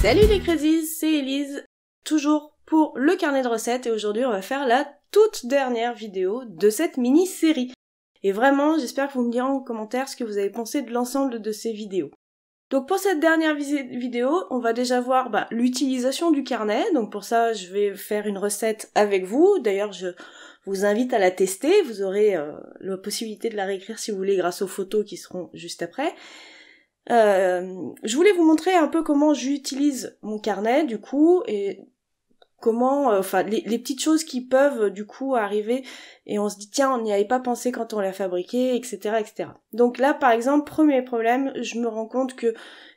Salut les Crazies, c'est Elise, toujours pour le carnet de recettes, et aujourd'hui on va faire la toute dernière vidéo de cette mini-série. Et vraiment, j'espère que vous me direz en commentaire ce que vous avez pensé de l'ensemble de ces vidéos. Donc pour cette dernière vidéo, on va déjà voir l'utilisation du carnet. Donc pour ça, je vais faire une recette avec vous. D'ailleurs, je vous invite à la tester. Vous aurez la possibilité de la réécrire si vous voulez grâce aux photos qui seront juste après. Je voulais vous montrer un peu comment j'utilise mon carnet du coup et comment, les petites choses qui peuvent du coup arriver et on se dit tiens on n'y avait pas pensé quand on l'a fabriqué, etc., etc. Donc là par exemple, premier problème, je me rends compte que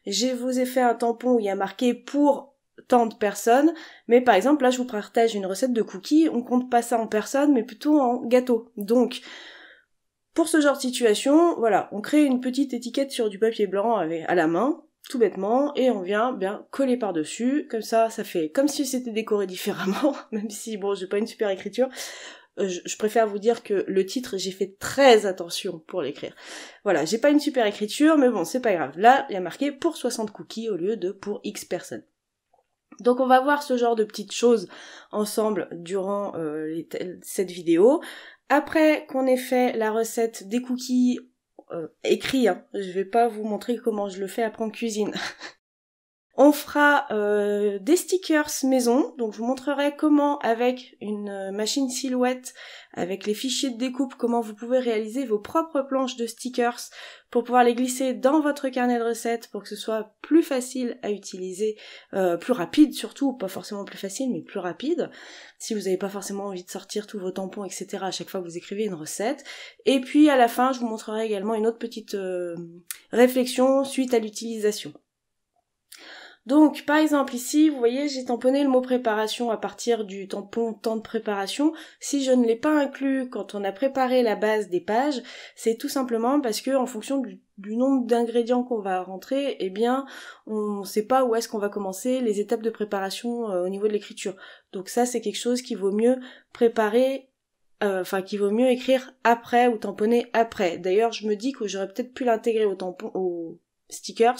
je vous ai fait un tampon où il y a marqué pour tant de personnes, mais par exemple là je vous partage une recette de cookies, on compte pas ça en personnes mais plutôt en gâteau. Donc pour ce genre de situation, voilà, on crée une petite étiquette sur du papier blanc à la main, tout bêtement, et on vient bien coller par-dessus, comme ça fait comme si c'était décoré différemment, même si, bon, j'ai pas une super écriture, je préfère vous dire que le titre, j'ai fait très attention pour l'écrire. Voilà, j'ai pas une super écriture, mais bon, c'est pas grave. Là, il y a marqué pour 60 cookies au lieu de pour X personnes. Donc on va voir ce genre de petites choses ensemble durant cette vidéo. Après qu'on ait fait la recette des cookies écrits, je vais pas vous montrer comment je le fais après en cuisine. On fera des stickers maison, donc je vous montrerai comment avec une machine silhouette, avec les fichiers de découpe, comment vous pouvez réaliser vos propres planches de stickers pour pouvoir les glisser dans votre carnet de recettes pour que ce soit plus facile à utiliser, plus rapide surtout, pas forcément plus facile mais plus rapide, si vous n'avez pas forcément envie de sortir tous vos tampons, etc. à chaque fois que vous écrivez une recette. Et puis à la fin, je vous montrerai également une autre petite réflexion suite à l'utilisation. Donc, par exemple, ici, vous voyez, j'ai tamponné le mot préparation à partir du tampon temps de préparation. Si je ne l'ai pas inclus quand on a préparé la base des pages, c'est tout simplement parce que, en fonction du nombre d'ingrédients qu'on va rentrer, eh bien, on ne sait pas où est-ce qu'on va commencer les étapes de préparation au niveau de l'écriture. Donc ça, c'est quelque chose qu'il vaut mieux préparer, qu'il vaut mieux écrire après ou tamponner après. D'ailleurs, je me dis que j'aurais peut-être pu l'intégrer aux stickers,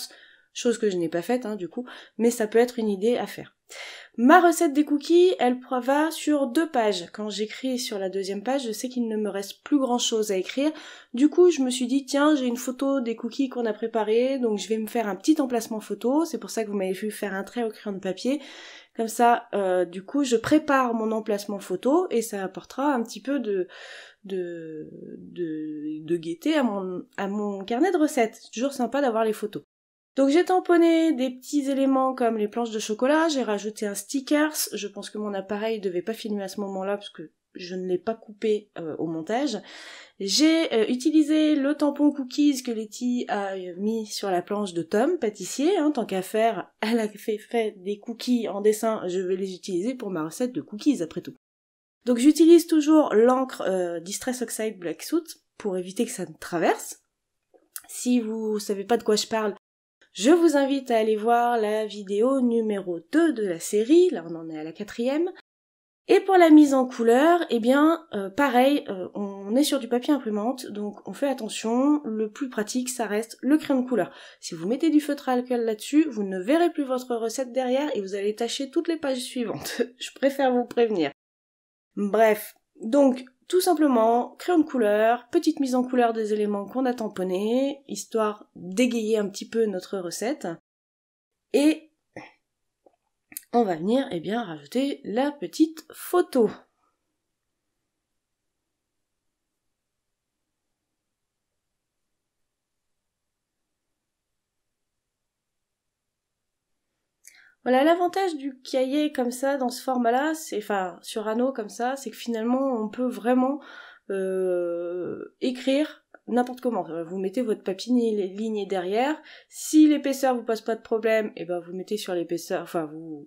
chose que je n'ai pas faite du coup, mais ça peut être une idée à faire. Ma recette des cookies, elle va sur 2 pages. Quand j'écris sur la 2e page, je sais qu'il ne me reste plus grand chose à écrire. Du coup, je me suis dit, tiens, j'ai une photo des cookies qu'on a préparés, donc je vais me faire un petit emplacement photo. C'est pour ça que vous m'avez vu faire un trait au crayon de papier. Comme ça, du coup, je prépare mon emplacement photo et ça apportera un petit peu de gaieté à mon carnet de recettes. C'est toujours sympa d'avoir les photos. Donc j'ai tamponné des petits éléments comme les planches de chocolat, j'ai rajouté un stickers, je pense que mon appareil devait pas filmer à ce moment-là parce que je ne l'ai pas coupé au montage. J'ai utilisé le tampon cookies que Letty a mis sur la planche de Tom, pâtissier, tant qu'à faire, elle a fait des cookies en dessin, je vais les utiliser pour ma recette de cookies après tout. Donc j'utilise toujours l'encre Distress Oxide Black Soot pour éviter que ça ne traverse. Si vous savez pas de quoi je parle, je vous invite à aller voir la vidéo numéro 2 de la série, là on en est à la 4e. Et pour la mise en couleur, eh bien, pareil, on est sur du papier imprimante, donc on fait attention, le plus pratique ça reste le crayon de couleur. Si vous mettez du feutre à alcool là-dessus, vous ne verrez plus votre recette derrière et vous allez tacher toutes les pages suivantes. Je préfère vous prévenir. Bref, donc tout simplement, crayon de couleur, petite mise en couleur des éléments qu'on a tamponnés, histoire d'égayer un petit peu notre recette. Et on va venir, rajouter la petite photo. Voilà, l'avantage du cahier comme ça, dans ce format-là, sur anneau comme ça, c'est que finalement, on peut vraiment écrire n'importe comment. Vous mettez votre papier ligné derrière. Si l'épaisseur vous pose pas de problème, vous mettez sur l'épaisseur,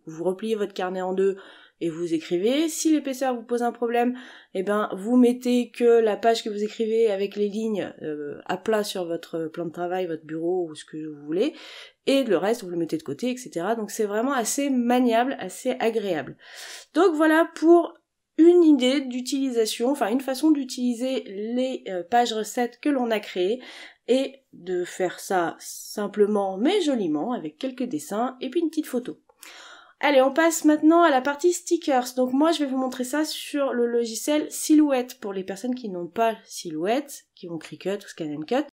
vous repliez votre carnet en 2 et vous écrivez. Si l'épaisseur vous pose un problème, vous mettez que la page que vous écrivez avec les lignes à plat sur votre plan de travail, votre bureau ou ce que vous voulez. Et le reste, vous le mettez de côté, etc. Donc c'est vraiment assez maniable, assez agréable. Donc voilà pour une idée d'utilisation, une façon d'utiliser les pages recettes que l'on a créées et de faire ça simplement mais joliment avec quelques dessins et puis une petite photo. Allez, on passe maintenant à la partie stickers. Donc moi, je vais vous montrer ça sur le logiciel Silhouette. Pour les personnes qui n'ont pas Silhouette, qui ont Cricut ou Scan and Cut,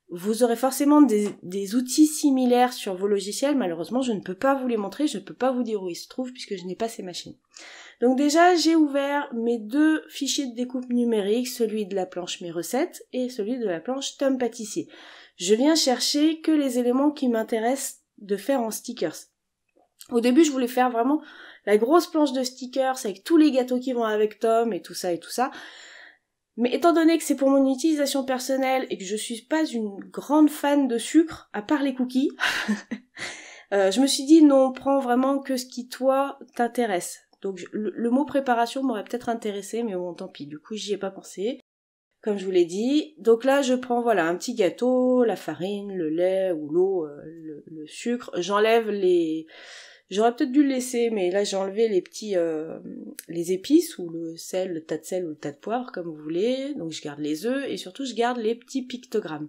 vous aurez forcément des outils similaires sur vos logiciels. Malheureusement, je ne peux pas vous les montrer, je ne peux pas vous dire où ils se trouvent puisque je n'ai pas ces machines. Donc déjà, j'ai ouvert mes deux fichiers de découpe numérique, celui de la planche Mes recettes et celui de la planche Tom Pâtissier. Je viens chercher que les éléments qui m'intéressent de faire en stickers. Au début, je voulais faire vraiment la grosse planche de stickers avec tous les gâteaux qui vont avec Tom et tout ça et tout ça. Mais étant donné que c'est pour mon utilisation personnelle et que je suis pas une grande fan de sucre, à part les cookies, je me suis dit non, prends vraiment que ce qui toi t'intéresse. Donc le mot préparation m'aurait peut-être intéressé, mais bon, tant pis, du coup j'y ai pas pensé, comme je vous l'ai dit. Donc là je prends voilà un petit gâteau, la farine, le lait ou l'eau, le sucre, j'enlève les... J'aurais peut-être dû le laisser, mais là j'ai enlevé les petits, les épices, ou le sel, le tas de sel ou le tas de poivre, comme vous voulez. Donc je garde les œufs, et surtout je garde les petits pictogrammes.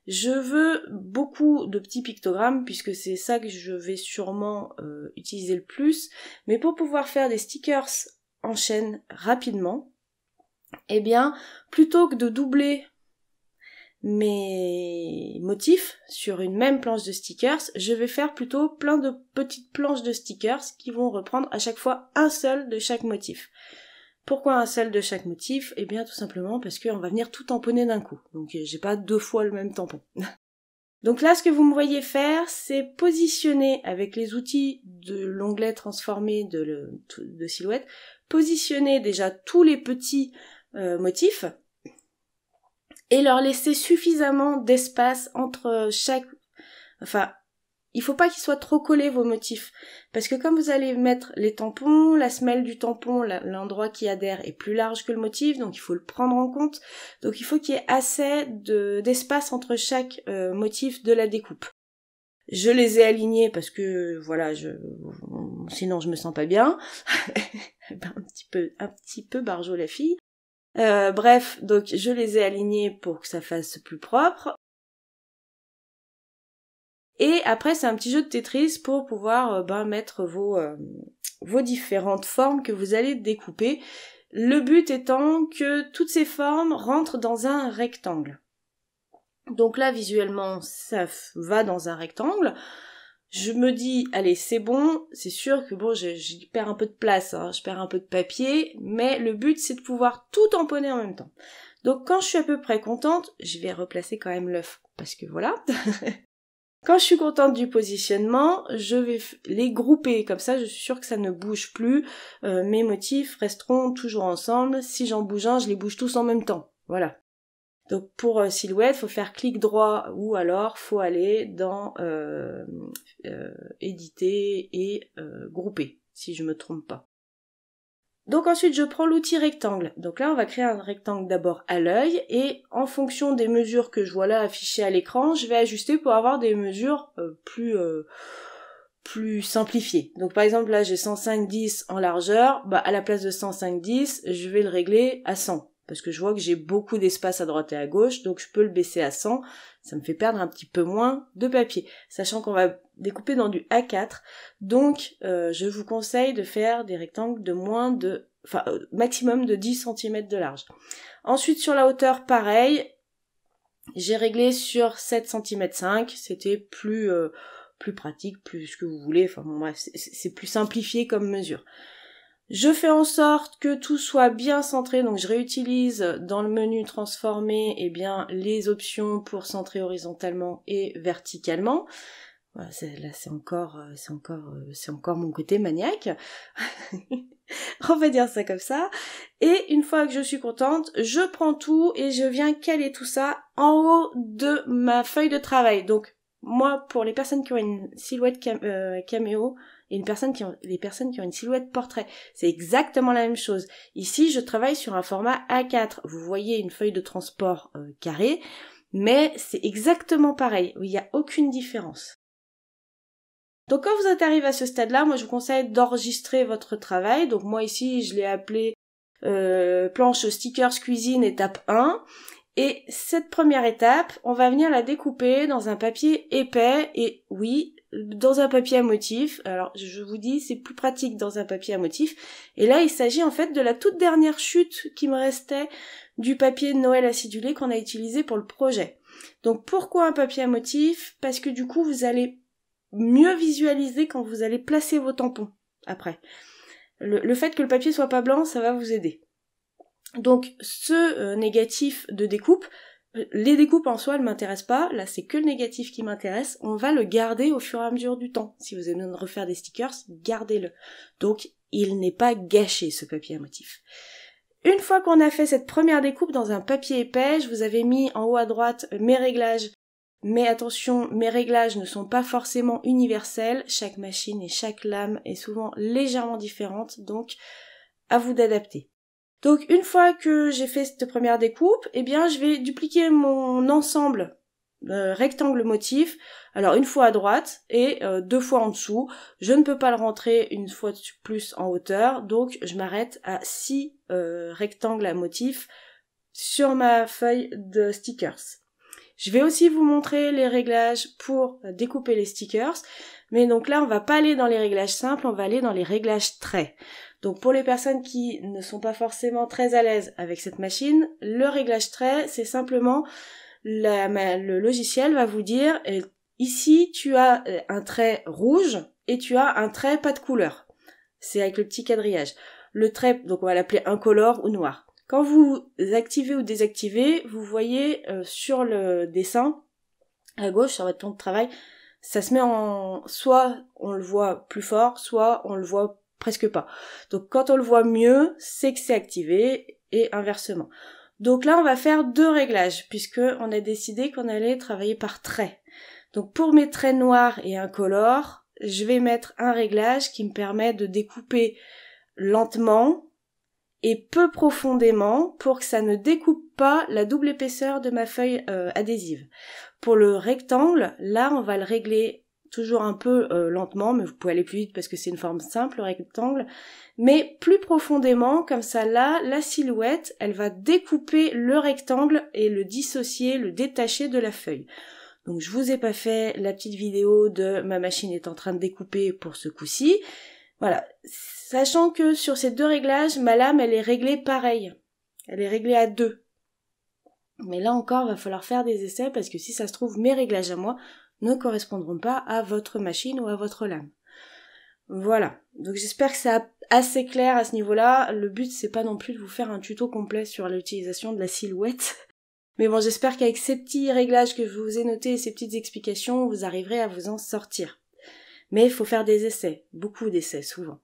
Je veux beaucoup de petits pictogrammes, puisque c'est ça que je vais sûrement utiliser le plus. Mais pour pouvoir faire des stickers en chaîne rapidement, eh bien, plutôt que de doubler mes motifs sur une même planche de stickers, je vais faire plutôt plein de petites planches de stickers qui vont reprendre à chaque fois un seul de chaque motif. Pourquoi un seul de chaque motif? Eh bien tout simplement parce qu'on va venir tout tamponner d'un coup, donc j'ai pas deux fois le même tampon. Donc là ce que vous me voyez faire, c'est positionner avec les outils de l'onglet transformé de Silhouette, positionner déjà tous les petits motifs, et leur laisser suffisamment d'espace entre chaque... Enfin, il faut pas qu'ils soient trop collés vos motifs, parce que comme vous allez mettre les tampons, la semelle du tampon, l'endroit qui adhère est plus large que le motif, donc il faut le prendre en compte. Donc il faut qu'il y ait assez d'espace entre chaque motif de la découpe. Je les ai alignés parce que voilà, sinon je me sens pas bien. un petit peu barjot la fille. Bref, donc je les ai alignés pour que ça fasse plus propre. Et après c'est un petit jeu de Tetris pour pouvoir mettre vos différentes formes que vous allez découper. Le but étant que toutes ces formes rentrent dans un rectangle. Donc là visuellement ça va dans un rectangle. Je me dis, allez, c'est bon, c'est sûr que bon, je perds un peu de place, hein, je perds un peu de papier, mais le but c'est de pouvoir tout tamponner en même temps. Donc quand je suis à peu près contente, je vais replacer quand même l'œuf, parce que voilà. Quand je suis contente du positionnement, je vais les grouper, comme ça je suis sûre que ça ne bouge plus, mes motifs resteront toujours ensemble, si j'en bouge un, je les bouge tous en même temps, voilà. Donc pour Silhouette, faut faire clic droit ou alors faut aller dans éditer et grouper, si je me trompe pas. Donc ensuite je prends l'outil rectangle. Donc là on va créer un rectangle d'abord à l'œil et en fonction des mesures que je vois là affichées à l'écran, je vais ajuster pour avoir des mesures plus simplifiées. Donc par exemple là j'ai 105-10 en largeur, à la place de 105-10, je vais le régler à 100. Parce que je vois que j'ai beaucoup d'espace à droite et à gauche, donc je peux le baisser à 100, ça me fait perdre un petit peu moins de papier, sachant qu'on va découper dans du A4, donc je vous conseille de faire des rectangles de maximum de 10 cm de large. Ensuite sur la hauteur, pareil, j'ai réglé sur 7 cm 5, c'était plus pratique, plus ce que vous voulez, enfin bon bref, c'est plus simplifié comme mesure. Je fais en sorte que tout soit bien centré, donc je réutilise dans le menu transformé les options pour centrer horizontalement et verticalement. Voilà, là c'est encore mon côté maniaque. On va dire ça comme ça. Et une fois que je suis contente, je prends tout et je viens caler tout ça en haut de ma feuille de travail. Donc moi, pour les personnes qui ont une silhouette caméo, et les personnes qui ont une silhouette portrait, c'est exactement la même chose. Ici, je travaille sur un format A4. Vous voyez une feuille de transport carrée, mais c'est exactement pareil. Il n'y a aucune différence. Donc quand vous êtes arrivé à ce stade-là, moi je vous conseille d'enregistrer votre travail. Donc moi ici, je l'ai appelé planche stickers cuisine étape 1. Et cette première étape, on va venir la découper dans un papier épais et oui, dans un papier à motif. Alors je vous dis, c'est plus pratique dans un papier à motif. Et là, il s'agit en fait de la toute dernière chute qui me restait du papier de Noël acidulé qu'on a utilisé pour le projet. Donc pourquoi un papier à motif? Parce que du coup, vous allez mieux visualiser quand vous allez placer vos tampons après. Le fait que le papier soit pas blanc, ça va vous aider. Donc ce négatif de découpe, les découpes en soi, elles m'intéressent pas. Là, c'est que le négatif qui m'intéresse. On va le garder au fur et à mesure du temps. Si vous avez besoin de refaire des stickers, gardez-le. Donc, il n'est pas gâché, ce papier à motif. Une fois qu'on a fait cette première découpe dans un papier épais, je vous avais mis en haut à droite mes réglages. Mais attention, mes réglages ne sont pas forcément universels. Chaque machine et chaque lame est souvent légèrement différente. Donc, à vous d'adapter. Donc une fois que j'ai fait cette première découpe, eh bien je vais dupliquer mon ensemble rectangle motif, alors une fois à droite et 2 fois en dessous. Je ne peux pas le rentrer une fois de plus en hauteur, donc je m'arrête à 6 rectangles à motif sur ma feuille de stickers. Je vais aussi vous montrer les réglages pour découper les stickers, mais donc là on va pas aller dans les réglages simples, on va aller dans les réglages traits. Donc pour les personnes qui ne sont pas forcément très à l'aise avec cette machine, le réglage trait, c'est simplement le logiciel va vous dire ici tu as un trait rouge et tu as un trait pas de couleur. C'est avec le petit quadrillage. Le trait, donc on va l'appeler incolore ou noir. Quand vous activez ou désactivez, vous voyez sur le dessin à gauche sur votre plan de travail, ça se met en soit on le voit plus fort, soit on le voit presque pas. Donc quand on le voit mieux, c'est que c'est activé et inversement. Donc là, on va faire 2 réglages puisque on a décidé qu'on allait travailler par traits. Donc pour mes traits noirs et incolores, je vais mettre un réglage qui me permet de découper lentement et peu profondément pour que ça ne découpe pas la double épaisseur de ma feuille adhésive. Pour le rectangle, là, on va le régler toujours un peu lentement, mais vous pouvez aller plus vite parce que c'est une forme simple, le rectangle, mais plus profondément, comme ça là, la silhouette, elle va découper le rectangle et le dissocier, le détacher de la feuille. Donc je vous ai pas fait la petite vidéo de ma machine est en train de découper pour ce coup-ci. Voilà, sachant que sur ces 2 réglages, ma lame, elle est réglée pareil. Elle est réglée à 2. Mais là encore, il va falloir faire des essais parce que si ça se trouve, mes réglages à moi ne correspondront pas à votre machine ou à votre lame. Voilà, donc j'espère que c'est assez clair à ce niveau-là. Le but, c'est pas non plus de vous faire un tuto complet sur l'utilisation de la silhouette. Mais bon, j'espère qu'avec ces petits réglages que je vous ai notés et ces petites explications, vous arriverez à vous en sortir. Mais il faut faire des essais, beaucoup d'essais souvent.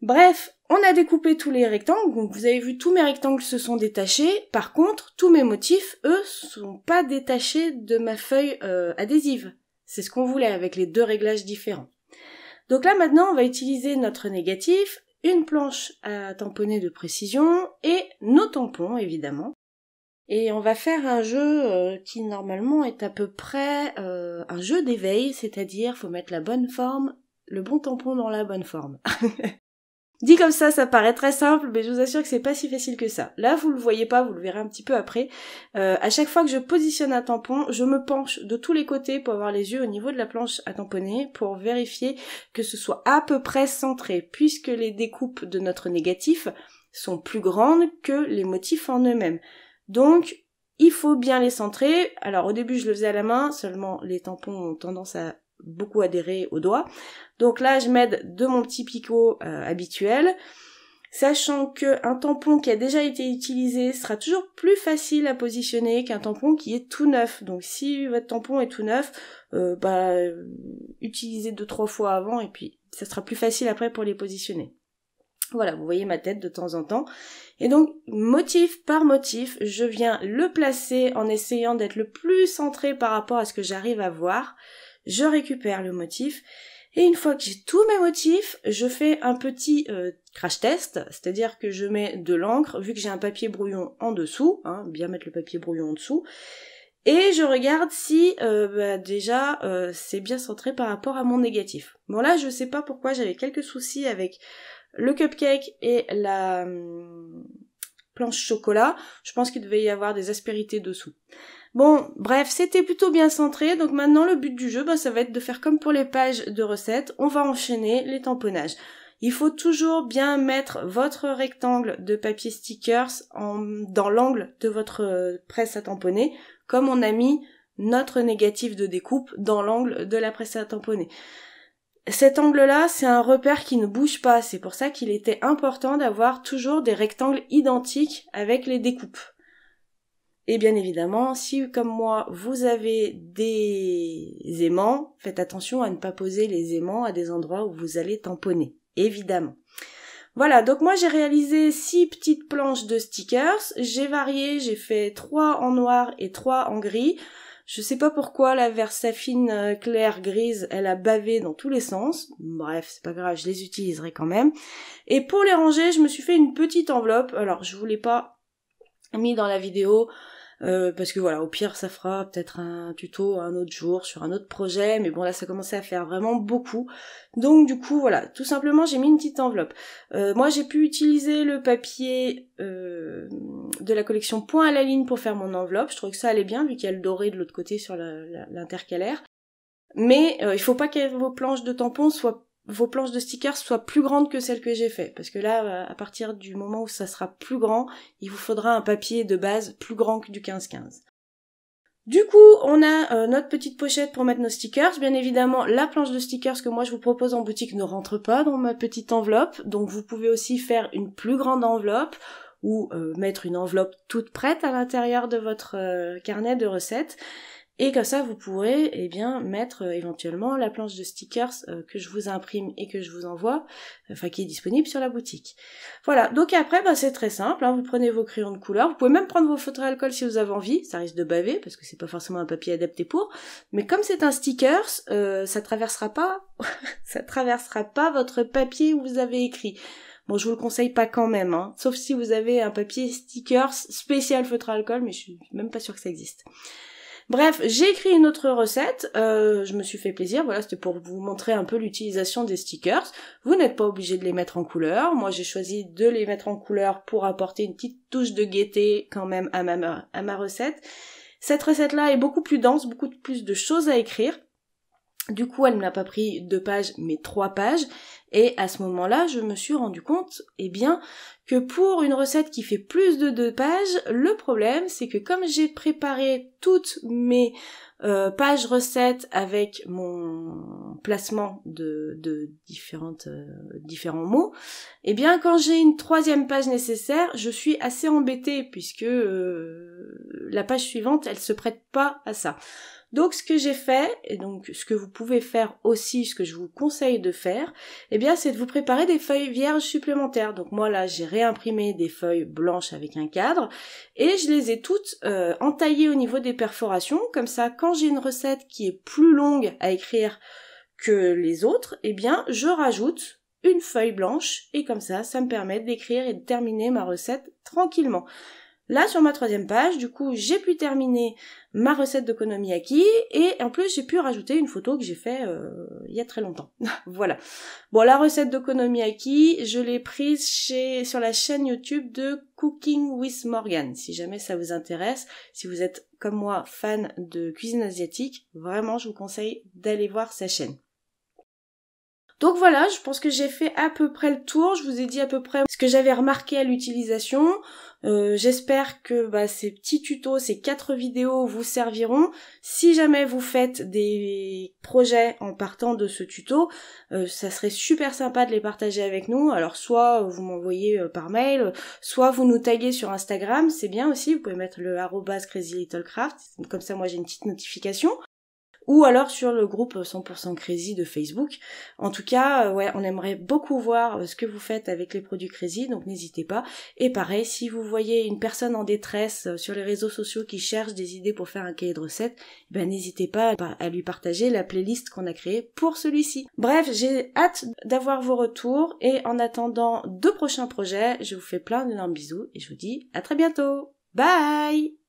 Bref, on a découpé tous les rectangles, donc vous avez vu tous mes rectangles se sont détachés. Par contre, tous mes motifs, eux, sont pas détachés de ma feuille adhésive. C'est ce qu'on voulait avec les 2 réglages différents. Donc là maintenant, on va utiliser notre négatif, une planche à tamponner de précision et nos tampons évidemment. Et on va faire un jeu qui normalement est à peu près un jeu d'éveil, c'est-à-dire faut mettre la bonne forme, le bon tampon dans la bonne forme. Dit comme ça paraît très simple, mais je vous assure que c'est pas si facile que ça. Là, vous le voyez pas, vous le verrez un petit peu après. À chaque fois que je positionne un tampon, je me penche de tous les côtés pour avoir les yeux au niveau de la planche à tamponner, pour vérifier que ce soit à peu près centré, puisque les découpes de notre négatif sont plus grandes que les motifs en eux-mêmes. Donc, il faut bien les centrer. Alors, au début, je le faisais à la main, seulement les tampons ont tendance à beaucoup adhérer au doigt. Donc là, je m'aide de mon petit picot habituel, sachant qu'un tampon qui a déjà été utilisé sera toujours plus facile à positionner qu'un tampon qui est tout neuf. Donc si votre tampon est tout neuf, utilisez 2-3 fois avant et puis ça sera plus facile après pour les positionner. Voilà, vous voyez ma tête de temps en temps. Et donc, motif par motif, je viens le placer en essayant d'être le plus centré par rapport à ce que j'arrive à voir. Je récupère le motif et une fois que j'ai tous mes motifs, je fais un petit crash test, c'est-à-dire que je mets de l'encre, vu que j'ai un papier brouillon en dessous, bien mettre le papier brouillon en dessous, et je regarde si déjà c'est bien centré par rapport à mon négatif. Bon là, je sais pas pourquoi, j'avais quelques soucis avec le cupcake et planche chocolat, je pense qu'il devait y avoir des aspérités dessous. Bon, bref, c'était plutôt bien centré, donc maintenant le but du jeu, ça va être de faire comme pour les pages de recettes, on va enchaîner les tamponnages. Il faut toujours bien mettre votre rectangle de papier stickers dans l'angle de votre presse à tamponner, comme on a mis notre négatif de découpe dans l'angle de la presse à tamponner. Cet angle-là, c'est un repère qui ne bouge pas, c'est pour ça qu'il était important d'avoir toujours des rectangles identiques avec les découpes. Et bien évidemment, si comme moi, vous avez des aimants, faites attention à ne pas poser les aimants à des endroits où vous allez tamponner, évidemment. Voilà, donc moi j'ai réalisé 6 petites planches de stickers, j'ai varié, j'ai fait 3 en noir et 3 en gris. Je sais pas pourquoi la Versafine claire grise, elle a bavé dans tous les sens. Bref, c'est pas grave, je les utiliserai quand même. Et pour les ranger, je me suis fait une petite enveloppe. Alors, je vous l'ai pas mis dans la vidéo, parce que voilà, au pire ça fera peut-être un tuto un autre jour sur un autre projet, mais bon là ça commençait à faire vraiment beaucoup, donc du coup voilà, tout simplement j'ai mis une petite enveloppe. Moi j'ai pu utiliser le papier de la collection point à la ligne pour faire mon enveloppe, je trouvais que ça allait bien vu qu'il y a le doré de l'autre côté sur l'intercalaire, mais il faut pas que vos planches de tampons vos planches de stickers soient plus grandes que celles que j'ai fait, parce que là, à partir du moment où ça sera plus grand, il vous faudra un papier de base plus grand que du 15-15. Du coup, on a notre petite pochette pour mettre nos stickers. Bien évidemment, la planche de stickers que moi je vous propose en boutique ne rentre pas dans ma petite enveloppe, donc vous pouvez aussi faire une plus grande enveloppe ou mettre une enveloppe toute prête à l'intérieur de votre carnet de recettes. Et comme ça, vous pourrez mettre éventuellement la planche de stickers que je vous imprime et que je vous envoie, qui est disponible sur la boutique. Voilà, donc après, c'est très simple, vous prenez vos crayons de couleur, vous pouvez même prendre vos feutres à alcool si vous avez envie, ça risque de baver, parce que c'est pas forcément un papier adapté pour, mais comme c'est un stickers, ça traversera pas votre papier où vous avez écrit. Bon, je vous le conseille pas quand même, sauf si vous avez un papier stickers spécial feutre à alcool, mais je suis même pas sûre que ça existe. Bref, j'ai écrit une autre recette, je me suis fait plaisir, voilà, c'était pour vous montrer un peu l'utilisation des stickers. Vous n'êtes pas obligé de les mettre en couleur, moi j'ai choisi de les mettre en couleur pour apporter une petite touche de gaieté quand même à ma recette. Cette recette-là est beaucoup plus dense, beaucoup plus de choses à écrire. Du coup, elle ne m'a pas pris 2 pages, mais 3 pages. Et à ce moment-là, je me suis rendu compte, que pour une recette qui fait plus de 2 pages, le problème, c'est que comme j'ai préparé toutes mes pages recettes avec mon placement de différents mots, quand j'ai une 3e page nécessaire, je suis assez embêtée puisque la page suivante, elle se prête pas à ça. Donc ce que j'ai fait, et donc ce que vous pouvez faire aussi, ce que je vous conseille de faire, c'est de vous préparer des feuilles vierges supplémentaires. Donc moi là, j'ai réimprimé des feuilles blanches avec un cadre, et je les ai toutes entaillées au niveau des perforations, comme ça quand j'ai une recette qui est plus longue à écrire que les autres, je rajoute une feuille blanche, et comme ça me permet d'écrire et de terminer ma recette tranquillement. Là, sur ma 3e page, du coup, j'ai pu terminer ma recette d'okonomiyaki et en plus, j'ai pu rajouter une photo que j'ai fait il y a très longtemps. Voilà. Bon, la recette d'okonomiyaki, je l'ai prise sur la chaîne YouTube de Cooking with Morgan. Si jamais ça vous intéresse, si vous êtes comme moi fan de cuisine asiatique, vraiment, je vous conseille d'aller voir sa chaîne. Donc voilà, je pense que j'ai fait à peu près le tour, je vous ai dit à peu près ce que j'avais remarqué à l'utilisation. J'espère que ces petits tutos, ces 4 vidéos vous serviront. Si jamais vous faites des projets en partant de ce tuto, ça serait super sympa de les partager avec nous. Alors soit vous m'envoyez par mail, soit vous nous taguez sur Instagram, c'est bien aussi, vous pouvez mettre le @crazylittlecraft, comme ça moi j'ai une petite notification. Ou alors sur le groupe 100% Crazy de Facebook. En tout cas, on aimerait beaucoup voir ce que vous faites avec les produits Crazy, donc n'hésitez pas. Et pareil, si vous voyez une personne en détresse sur les réseaux sociaux qui cherche des idées pour faire un cahier de recettes, n'hésitez pas à lui partager la playlist qu'on a créée pour celui-ci. Bref, j'ai hâte d'avoir vos retours et en attendant 2 prochains projets, je vous fais plein d'énormes bisous et je vous dis à très bientôt. Bye!